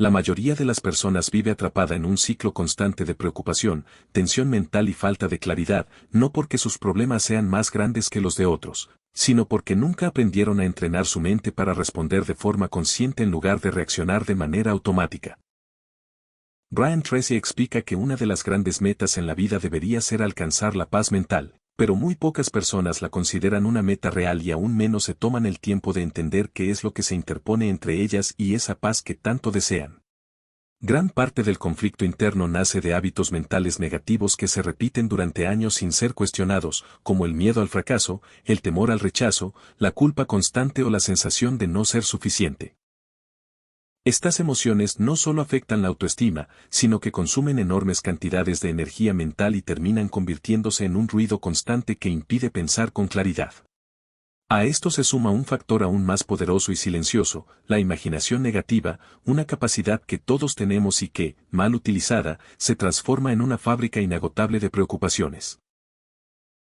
La mayoría de las personas vive atrapada en un ciclo constante de preocupación, tensión mental y falta de claridad, no porque sus problemas sean más grandes que los de otros, sino porque nunca aprendieron a entrenar su mente para responder de forma consciente en lugar de reaccionar de manera automática. Brian Tracy explica que una de las grandes metas en la vida debería ser alcanzar la paz mental, pero muy pocas personas la consideran una meta real y aún menos se toman el tiempo de entender qué es lo que se interpone entre ellas y esa paz que tanto desean. Gran parte del conflicto interno nace de hábitos mentales negativos que se repiten durante años sin ser cuestionados, como el miedo al fracaso, el temor al rechazo, la culpa constante o la sensación de no ser suficiente. Estas emociones no solo afectan la autoestima, sino que consumen enormes cantidades de energía mental y terminan convirtiéndose en un ruido constante que impide pensar con claridad. A esto se suma un factor aún más poderoso y silencioso, la imaginación negativa, una capacidad que todos tenemos y que, mal utilizada, se transforma en una fábrica inagotable de preocupaciones.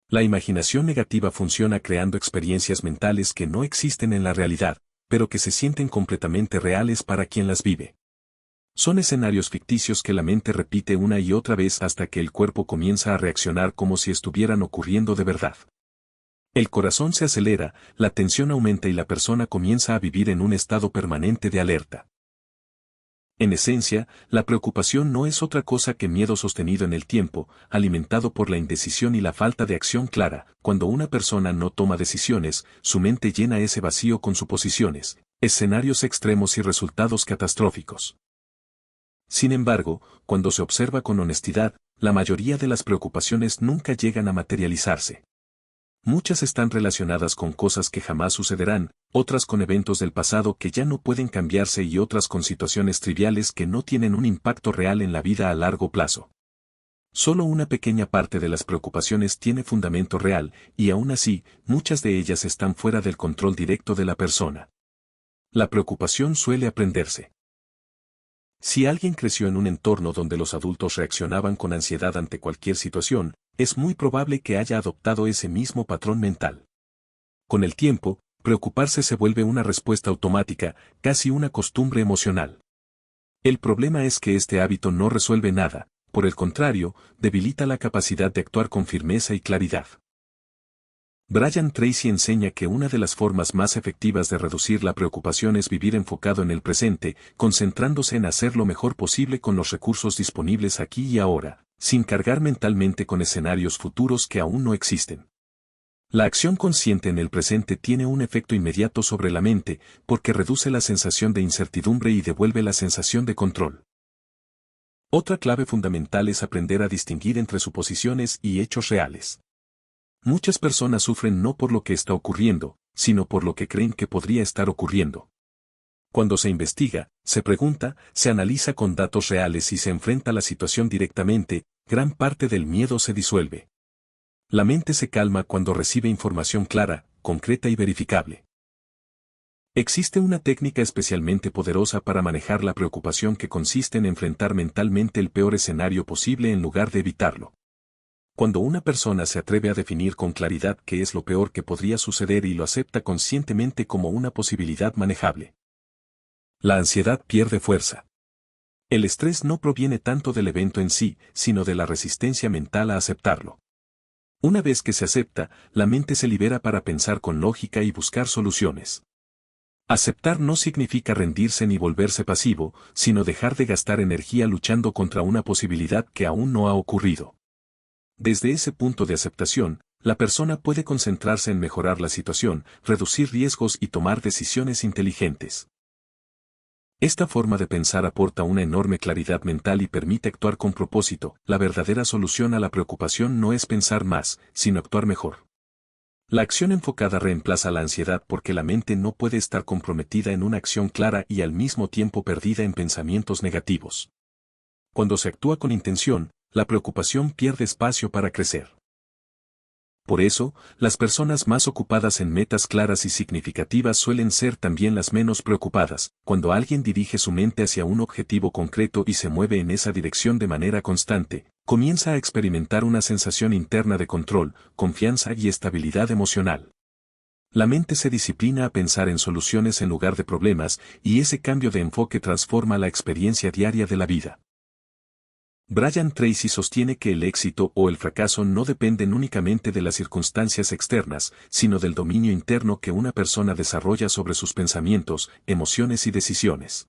La imaginación negativa funciona creando experiencias mentales que no existen en la realidad, pero que se sienten completamente reales para quien las vive. Son escenarios ficticios que la mente repite una y otra vez hasta que el cuerpo comienza a reaccionar como si estuvieran ocurriendo de verdad. El corazón se acelera, la tensión aumenta y la persona comienza a vivir en un estado permanente de alerta. En esencia, la preocupación no es otra cosa que miedo sostenido en el tiempo, alimentado por la indecisión y la falta de acción clara. Cuando una persona no toma decisiones, su mente llena ese vacío con suposiciones, escenarios extremos y resultados catastróficos. Sin embargo, cuando se observa con honestidad, la mayoría de las preocupaciones nunca llegan a materializarse. Muchas están relacionadas con cosas que jamás sucederán, otras con eventos del pasado que ya no pueden cambiarse y otras con situaciones triviales que no tienen un impacto real en la vida a largo plazo. Solo una pequeña parte de las preocupaciones tiene fundamento real, y aún así, muchas de ellas están fuera del control directo de la persona. La preocupación suele aprenderse. Si alguien creció en un entorno donde los adultos reaccionaban con ansiedad ante cualquier situación, es muy probable que haya adoptado ese mismo patrón mental. Con el tiempo, preocuparse se vuelve una respuesta automática, casi una costumbre emocional. El problema es que este hábito no resuelve nada, por el contrario, debilita la capacidad de actuar con firmeza y claridad. Brian Tracy enseña que una de las formas más efectivas de reducir la preocupación es vivir enfocado en el presente, concentrándose en hacer lo mejor posible con los recursos disponibles aquí y ahora, sin cargar mentalmente con escenarios futuros que aún no existen. La acción consciente en el presente tiene un efecto inmediato sobre la mente, porque reduce la sensación de incertidumbre y devuelve la sensación de control. Otra clave fundamental es aprender a distinguir entre suposiciones y hechos reales. Muchas personas sufren no por lo que está ocurriendo, sino por lo que creen que podría estar ocurriendo. Cuando se investiga, se pregunta, se analiza con datos reales y se enfrenta a la situación directamente, gran parte del miedo se disuelve. La mente se calma cuando recibe información clara, concreta y verificable. Existe una técnica especialmente poderosa para manejar la preocupación que consiste en enfrentar mentalmente el peor escenario posible en lugar de evitarlo. Cuando una persona se atreve a definir con claridad qué es lo peor que podría suceder y lo acepta conscientemente como una posibilidad manejable, la ansiedad pierde fuerza. El estrés no proviene tanto del evento en sí, sino de la resistencia mental a aceptarlo. Una vez que se acepta, la mente se libera para pensar con lógica y buscar soluciones. Aceptar no significa rendirse ni volverse pasivo, sino dejar de gastar energía luchando contra una posibilidad que aún no ha ocurrido. Desde ese punto de aceptación, la persona puede concentrarse en mejorar la situación, reducir riesgos y tomar decisiones inteligentes. Esta forma de pensar aporta una enorme claridad mental y permite actuar con propósito. La verdadera solución a la preocupación no es pensar más, sino actuar mejor. La acción enfocada reemplaza la ansiedad porque la mente no puede estar comprometida en una acción clara y al mismo tiempo perdida en pensamientos negativos. Cuando se actúa con intención, la preocupación pierde espacio para crecer. Por eso, las personas más ocupadas en metas claras y significativas suelen ser también las menos preocupadas. Cuando alguien dirige su mente hacia un objetivo concreto y se mueve en esa dirección de manera constante, comienza a experimentar una sensación interna de control, confianza y estabilidad emocional. La mente se disciplina a pensar en soluciones en lugar de problemas, y ese cambio de enfoque transforma la experiencia diaria de la vida. Brian Tracy sostiene que el éxito o el fracaso no dependen únicamente de las circunstancias externas, sino del dominio interno que una persona desarrolla sobre sus pensamientos, emociones y decisiones.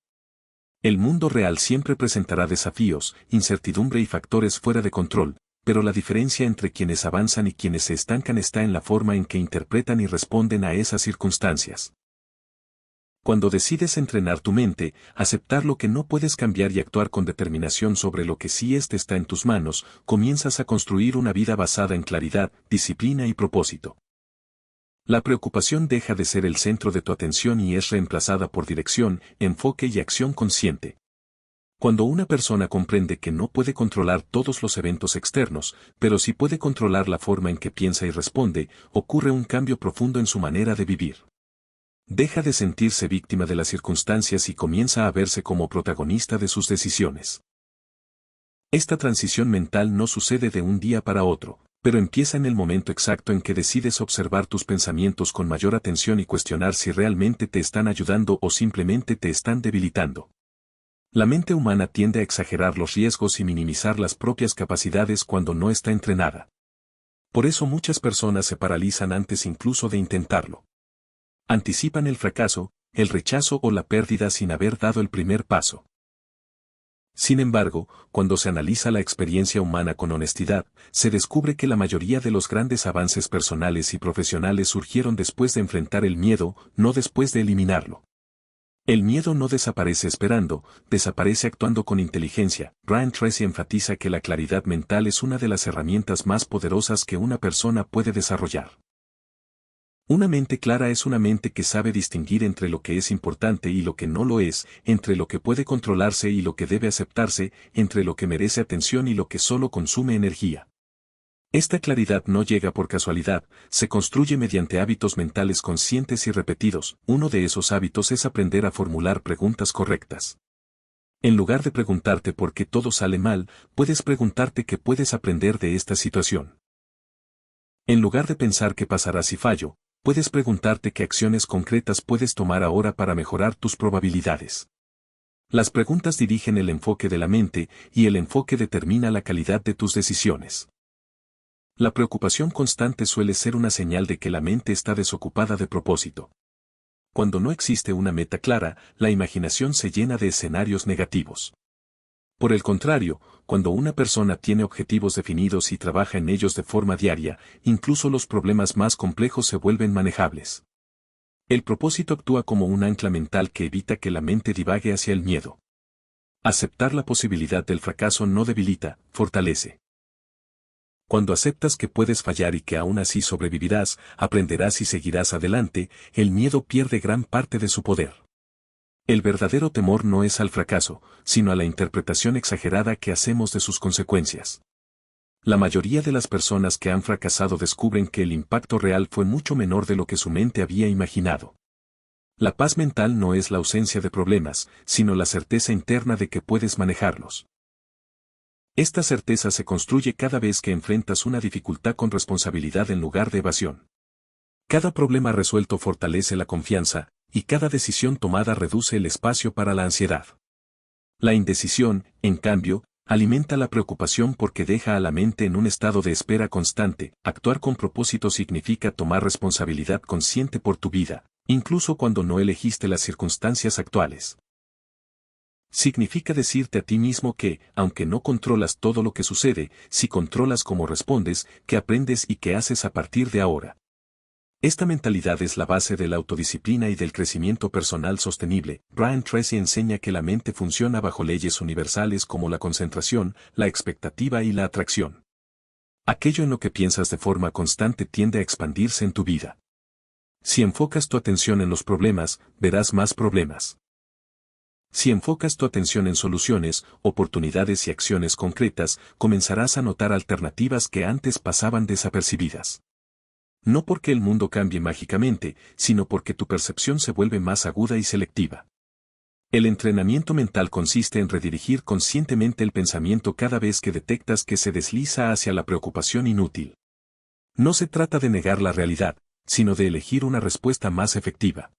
El mundo real siempre presentará desafíos, incertidumbre y factores fuera de control, pero la diferencia entre quienes avanzan y quienes se estancan está en la forma en que interpretan y responden a esas circunstancias. Cuando decides entrenar tu mente, aceptar lo que no puedes cambiar y actuar con determinación sobre lo que sí está en tus manos, comienzas a construir una vida basada en claridad, disciplina y propósito. La preocupación deja de ser el centro de tu atención y es reemplazada por dirección, enfoque y acción consciente. Cuando una persona comprende que no puede controlar todos los eventos externos, pero sí puede controlar la forma en que piensa y responde, ocurre un cambio profundo en su manera de vivir. Deja de sentirse víctima de las circunstancias y comienza a verse como protagonista de sus decisiones. Esta transición mental no sucede de un día para otro, pero empieza en el momento exacto en que decides observar tus pensamientos con mayor atención y cuestionar si realmente te están ayudando o simplemente te están debilitando. La mente humana tiende a exagerar los riesgos y minimizar las propias capacidades cuando no está entrenada. Por eso muchas personas se paralizan antes incluso de intentarlo. Anticipan el fracaso, el rechazo o la pérdida sin haber dado el primer paso. Sin embargo, cuando se analiza la experiencia humana con honestidad, se descubre que la mayoría de los grandes avances personales y profesionales surgieron después de enfrentar el miedo, no después de eliminarlo. El miedo no desaparece esperando, desaparece actuando con inteligencia. Brian Tracy enfatiza que la claridad mental es una de las herramientas más poderosas que una persona puede desarrollar. Una mente clara es una mente que sabe distinguir entre lo que es importante y lo que no lo es, entre lo que puede controlarse y lo que debe aceptarse, entre lo que merece atención y lo que solo consume energía. Esta claridad no llega por casualidad, se construye mediante hábitos mentales conscientes y repetidos. Uno de esos hábitos es aprender a formular preguntas correctas. En lugar de preguntarte por qué todo sale mal, puedes preguntarte qué puedes aprender de esta situación. En lugar de pensar qué pasará si fallo, puedes preguntarte qué acciones concretas puedes tomar ahora para mejorar tus probabilidades. Las preguntas dirigen el enfoque de la mente, y el enfoque determina la calidad de tus decisiones. La preocupación constante suele ser una señal de que la mente está desocupada de propósito. Cuando no existe una meta clara, la imaginación se llena de escenarios negativos. Por el contrario, cuando una persona tiene objetivos definidos y trabaja en ellos de forma diaria, incluso los problemas más complejos se vuelven manejables. El propósito actúa como un ancla mental que evita que la mente divague hacia el miedo. Aceptar la posibilidad del fracaso no debilita, fortalece. Cuando aceptas que puedes fallar y que aún así sobrevivirás, aprenderás y seguirás adelante, el miedo pierde gran parte de su poder. El verdadero temor no es al fracaso, sino a la interpretación exagerada que hacemos de sus consecuencias. La mayoría de las personas que han fracasado descubren que el impacto real fue mucho menor de lo que su mente había imaginado. La paz mental no es la ausencia de problemas, sino la certeza interna de que puedes manejarlos. Esta certeza se construye cada vez que enfrentas una dificultad con responsabilidad en lugar de evasión. Cada problema resuelto fortalece la confianza, y cada decisión tomada reduce el espacio para la ansiedad. La indecisión, en cambio, alimenta la preocupación porque deja a la mente en un estado de espera constante. Actuar con propósito significa tomar responsabilidad consciente por tu vida, incluso cuando no elegiste las circunstancias actuales. Significa decirte a ti mismo que, aunque no controlas todo lo que sucede, sí controlas cómo respondes, qué aprendes y qué haces a partir de ahora. Esta mentalidad es la base de la autodisciplina y del crecimiento personal sostenible. Brian Tracy enseña que la mente funciona bajo leyes universales como la concentración, la expectativa y la atracción. Aquello en lo que piensas de forma constante tiende a expandirse en tu vida. Si enfocas tu atención en los problemas, verás más problemas. Si enfocas tu atención en soluciones, oportunidades y acciones concretas, comenzarás a notar alternativas que antes pasaban desapercibidas. No porque el mundo cambie mágicamente, sino porque tu percepción se vuelve más aguda y selectiva. El entrenamiento mental consiste en redirigir conscientemente el pensamiento cada vez que detectas que se desliza hacia la preocupación inútil. No se trata de negar la realidad, sino de elegir una respuesta más efectiva.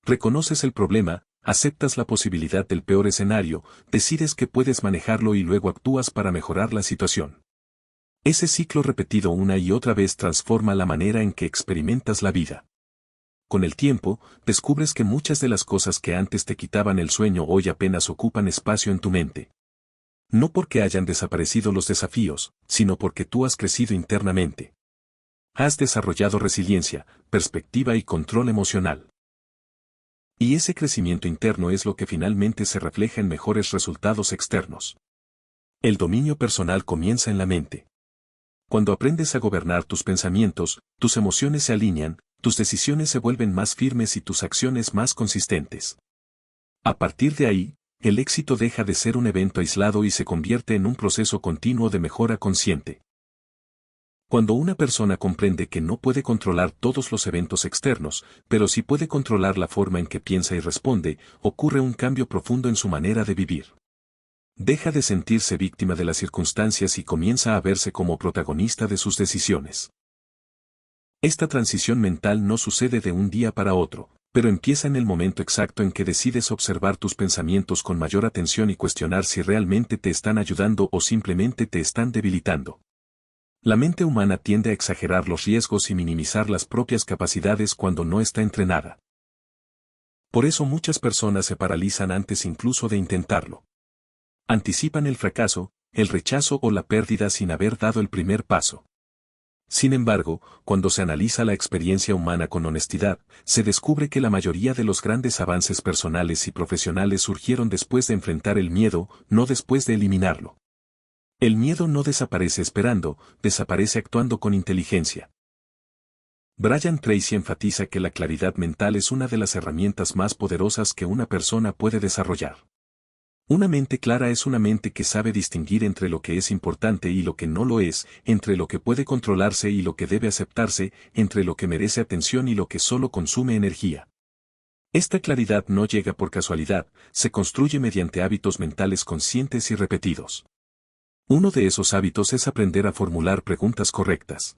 Reconoces el problema, aceptas la posibilidad del peor escenario, decides que puedes manejarlo y luego actúas para mejorar la situación. Ese ciclo repetido una y otra vez transforma la manera en que experimentas la vida. Con el tiempo, descubres que muchas de las cosas que antes te quitaban el sueño hoy apenas ocupan espacio en tu mente. No porque hayan desaparecido los desafíos, sino porque tú has crecido internamente. Has desarrollado resiliencia, perspectiva y control emocional. Y ese crecimiento interno es lo que finalmente se refleja en mejores resultados externos. El dominio personal comienza en la mente. Cuando aprendes a gobernar tus pensamientos, tus emociones se alinean, tus decisiones se vuelven más firmes y tus acciones más consistentes. A partir de ahí, el éxito deja de ser un evento aislado y se convierte en un proceso continuo de mejora consciente. Cuando una persona comprende que no puede controlar todos los eventos externos, pero sí puede controlar la forma en que piensa y responde, ocurre un cambio profundo en su manera de vivir. Deja de sentirse víctima de las circunstancias y comienza a verse como protagonista de sus decisiones. Esta transición mental no sucede de un día para otro, pero empieza en el momento exacto en que decides observar tus pensamientos con mayor atención y cuestionar si realmente te están ayudando o simplemente te están debilitando. La mente humana tiende a exagerar los riesgos y minimizar las propias capacidades cuando no está entrenada. Por eso muchas personas se paralizan antes incluso de intentarlo. Anticipan el fracaso, el rechazo o la pérdida sin haber dado el primer paso. Sin embargo, cuando se analiza la experiencia humana con honestidad, se descubre que la mayoría de los grandes avances personales y profesionales surgieron después de enfrentar el miedo, no después de eliminarlo. El miedo no desaparece esperando, desaparece actuando con inteligencia. Brian Tracy enfatiza que la claridad mental es una de las herramientas más poderosas que una persona puede desarrollar. Una mente clara es una mente que sabe distinguir entre lo que es importante y lo que no lo es, entre lo que puede controlarse y lo que debe aceptarse, entre lo que merece atención y lo que solo consume energía. Esta claridad no llega por casualidad, se construye mediante hábitos mentales conscientes y repetidos. Uno de esos hábitos es aprender a formular preguntas correctas.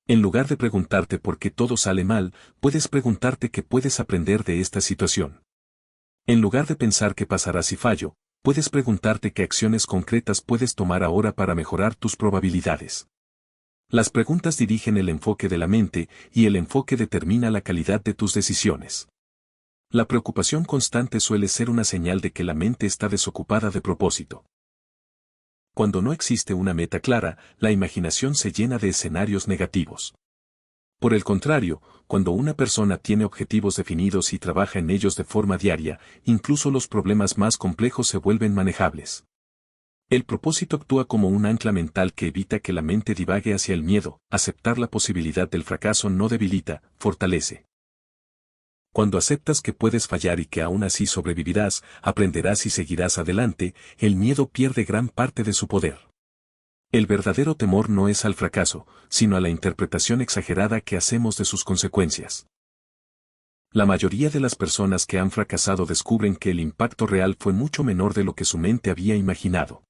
En lugar de preguntarte por qué todo sale mal, puedes preguntarte qué puedes aprender de esta situación. En lugar de pensar qué pasará si fallo, puedes preguntarte qué acciones concretas puedes tomar ahora para mejorar tus probabilidades. Las preguntas dirigen el enfoque de la mente, y el enfoque determina la calidad de tus decisiones. La preocupación constante suele ser una señal de que la mente está desocupada de propósito. Cuando no existe una meta clara, la imaginación se llena de escenarios negativos. Por el contrario, cuando una persona tiene objetivos definidos y trabaja en ellos de forma diaria, incluso los problemas más complejos se vuelven manejables. El propósito actúa como un ancla mental que evita que la mente divague hacia el miedo. Aceptar la posibilidad del fracaso no debilita, fortalece. Cuando aceptas que puedes fallar y que aún así sobrevivirás, aprenderás y seguirás adelante, el miedo pierde gran parte de su poder. El verdadero temor no es al fracaso, sino a la interpretación exagerada que hacemos de sus consecuencias. La mayoría de las personas que han fracasado descubren que el impacto real fue mucho menor de lo que su mente había imaginado.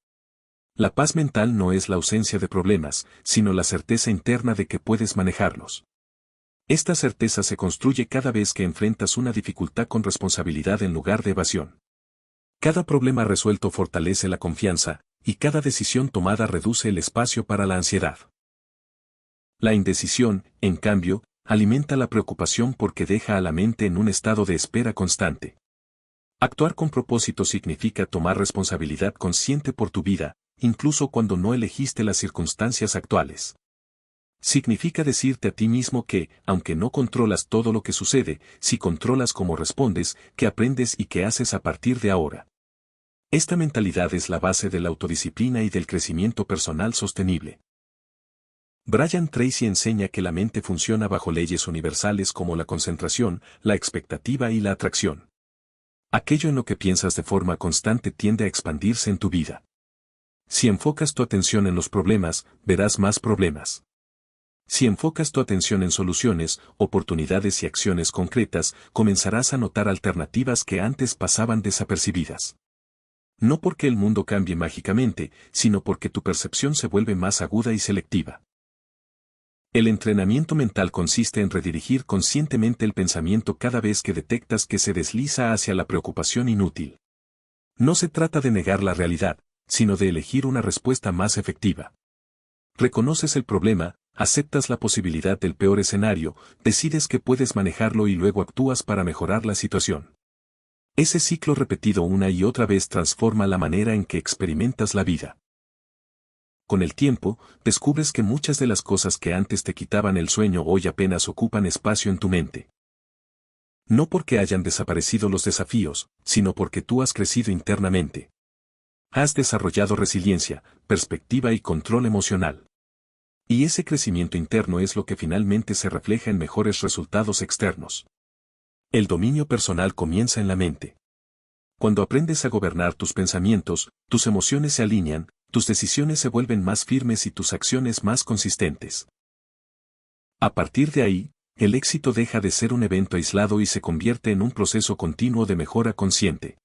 La paz mental no es la ausencia de problemas, sino la certeza interna de que puedes manejarlos. Esta certeza se construye cada vez que enfrentas una dificultad con responsabilidad en lugar de evasión. Cada problema resuelto fortalece la confianza, y cada decisión tomada reduce el espacio para la ansiedad. La indecisión, en cambio, alimenta la preocupación porque deja a la mente en un estado de espera constante. Actuar con propósito significa tomar responsabilidad consciente por tu vida, incluso cuando no elegiste las circunstancias actuales. Significa decirte a ti mismo que, aunque no controlas todo lo que sucede, sí controlas cómo respondes, qué aprendes y qué haces a partir de ahora. Esta mentalidad es la base de la autodisciplina y del crecimiento personal sostenible. Brian Tracy enseña que la mente funciona bajo leyes universales como la concentración, la expectativa y la atracción. Aquello en lo que piensas de forma constante tiende a expandirse en tu vida. Si enfocas tu atención en los problemas, verás más problemas. Si enfocas tu atención en soluciones, oportunidades y acciones concretas, comenzarás a notar alternativas que antes pasaban desapercibidas. No porque el mundo cambie mágicamente, sino porque tu percepción se vuelve más aguda y selectiva. El entrenamiento mental consiste en redirigir conscientemente el pensamiento cada vez que detectas que se desliza hacia la preocupación inútil. No se trata de negar la realidad, sino de elegir una respuesta más efectiva. Reconoces el problema, aceptas la posibilidad del peor escenario, decides que puedes manejarlo y luego actúas para mejorar la situación. Ese ciclo repetido una y otra vez transforma la manera en que experimentas la vida. Con el tiempo, descubres que muchas de las cosas que antes te quitaban el sueño hoy apenas ocupan espacio en tu mente. No porque hayan desaparecido los desafíos, sino porque tú has crecido internamente. Has desarrollado resiliencia, perspectiva y control emocional. Y ese crecimiento interno es lo que finalmente se refleja en mejores resultados externos. El dominio personal comienza en la mente. Cuando aprendes a gobernar tus pensamientos, tus emociones se alinean, tus decisiones se vuelven más firmes y tus acciones más consistentes. A partir de ahí, el éxito deja de ser un evento aislado y se convierte en un proceso continuo de mejora consciente.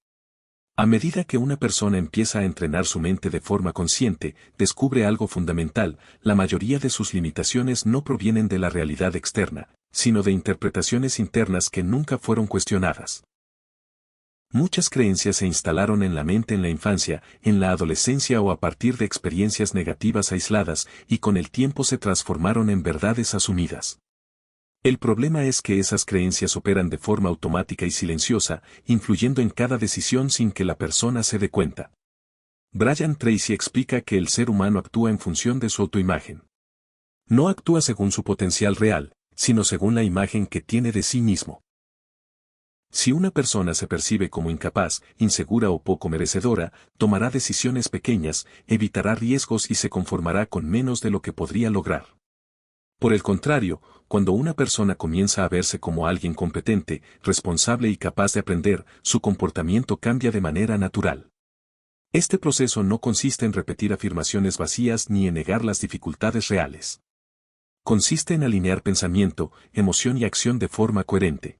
A medida que una persona empieza a entrenar su mente de forma consciente, descubre algo fundamental: la mayoría de sus limitaciones no provienen de la realidad externa, sino de interpretaciones internas que nunca fueron cuestionadas. Muchas creencias se instalaron en la mente en la infancia, en la adolescencia o a partir de experiencias negativas aisladas, y con el tiempo se transformaron en verdades asumidas. El problema es que esas creencias operan de forma automática y silenciosa, influyendo en cada decisión sin que la persona se dé cuenta. Brian Tracy explica que el ser humano actúa en función de su autoimagen. No actúa según su potencial real, sino según la imagen que tiene de sí mismo. Si una persona se percibe como incapaz, insegura o poco merecedora, tomará decisiones pequeñas, evitará riesgos y se conformará con menos de lo que podría lograr. Por el contrario, cuando una persona comienza a verse como alguien competente, responsable y capaz de aprender, su comportamiento cambia de manera natural. Este proceso no consiste en repetir afirmaciones vacías ni en negar las dificultades reales. Consiste en alinear pensamiento, emoción y acción de forma coherente.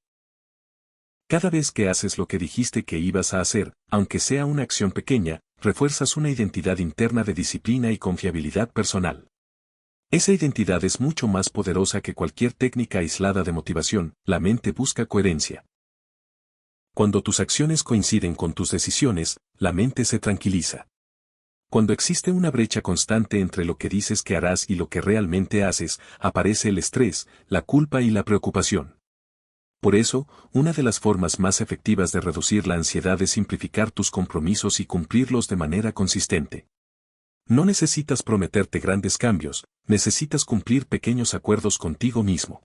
Cada vez que haces lo que dijiste que ibas a hacer, aunque sea una acción pequeña, refuerzas una identidad interna de disciplina y confiabilidad personal. Esa identidad es mucho más poderosa que cualquier técnica aislada de motivación. La mente busca coherencia. Cuando tus acciones coinciden con tus decisiones, la mente se tranquiliza. Cuando existe una brecha constante entre lo que dices que harás y lo que realmente haces, aparece el estrés, la culpa y la preocupación. Por eso, una de las formas más efectivas de reducir la ansiedad es simplificar tus compromisos y cumplirlos de manera consistente. No necesitas prometerte grandes cambios, necesitas cumplir pequeños acuerdos contigo mismo.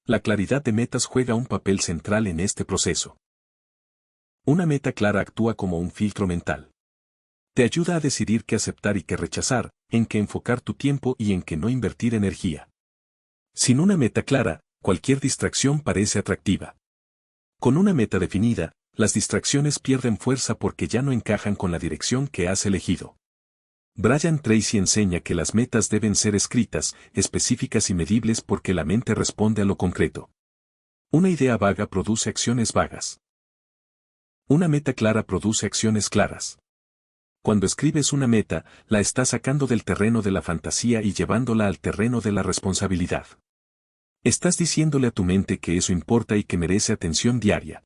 La claridad de metas juega un papel central en este proceso. Una meta clara actúa como un filtro mental. Te ayuda a decidir qué aceptar y qué rechazar, en qué enfocar tu tiempo y en qué no invertir energía. Sin una meta clara, cualquier distracción parece atractiva. Con una meta definida, las distracciones pierden fuerza porque ya no encajan con la dirección que has elegido. Brian Tracy enseña que las metas deben ser escritas, específicas y medibles porque la mente responde a lo concreto. Una idea vaga produce acciones vagas. Una meta clara produce acciones claras. Cuando escribes una meta, la estás sacando del terreno de la fantasía y llevándola al terreno de la responsabilidad. Estás diciéndole a tu mente que eso importa y que merece atención diaria.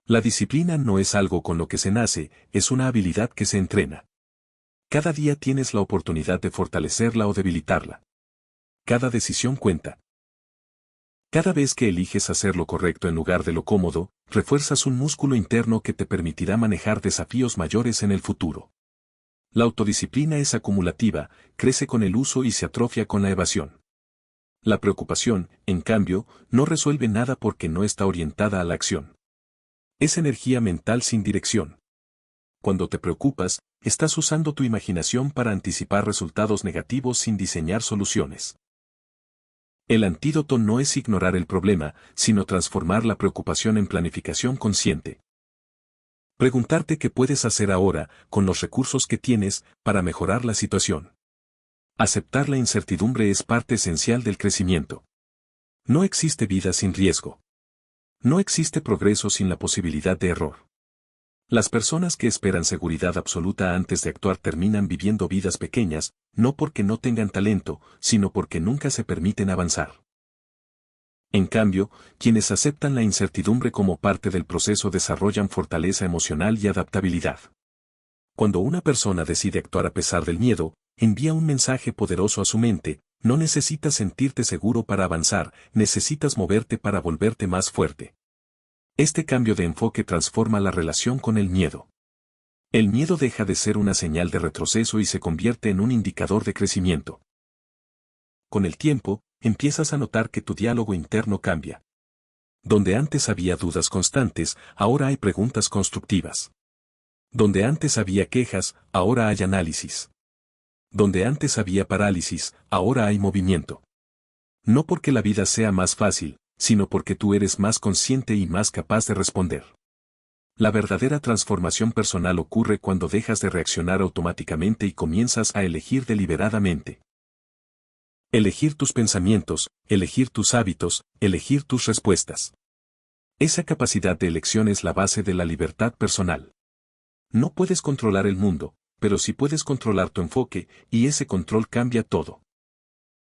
La disciplina no es algo con lo que se nace, es una habilidad que se entrena. Cada día tienes la oportunidad de fortalecerla o debilitarla. Cada decisión cuenta. Cada vez que eliges hacer lo correcto en lugar de lo cómodo, refuerzas un músculo interno que te permitirá manejar desafíos mayores en el futuro. La autodisciplina es acumulativa, crece con el uso y se atrofia con la evasión. La preocupación, en cambio, no resuelve nada porque no está orientada a la acción. Es energía mental sin dirección. Cuando te preocupas, estás usando tu imaginación para anticipar resultados negativos sin diseñar soluciones. El antídoto no es ignorar el problema, sino transformar la preocupación en planificación consciente. Preguntarte qué puedes hacer ahora, con los recursos que tienes, para mejorar la situación. Aceptar la incertidumbre es parte esencial del crecimiento. No existe vida sin riesgo. No existe progreso sin la posibilidad de error. Las personas que esperan seguridad absoluta antes de actuar terminan viviendo vidas pequeñas, no porque no tengan talento, sino porque nunca se permiten avanzar. En cambio, quienes aceptan la incertidumbre como parte del proceso desarrollan fortaleza emocional y adaptabilidad. Cuando una persona decide actuar a pesar del miedo, envía un mensaje poderoso a su mente: no necesitas sentirte seguro para avanzar, necesitas moverte para volverte más fuerte. Este cambio de enfoque transforma la relación con el miedo. El miedo deja de ser una señal de retroceso y se convierte en un indicador de crecimiento. Con el tiempo, empiezas a notar que tu diálogo interno cambia. Donde antes había dudas constantes, ahora hay preguntas constructivas. Donde antes había quejas, ahora hay análisis. Donde antes había parálisis, ahora hay movimiento. No porque la vida sea más fácil, sino porque tú eres más consciente y más capaz de responder. La verdadera transformación personal ocurre cuando dejas de reaccionar automáticamente y comienzas a elegir deliberadamente. Elegir tus pensamientos, elegir tus hábitos, elegir tus respuestas. Esa capacidad de elección es la base de la libertad personal. No puedes controlar el mundo, pero sí puedes controlar tu enfoque, y ese control cambia todo.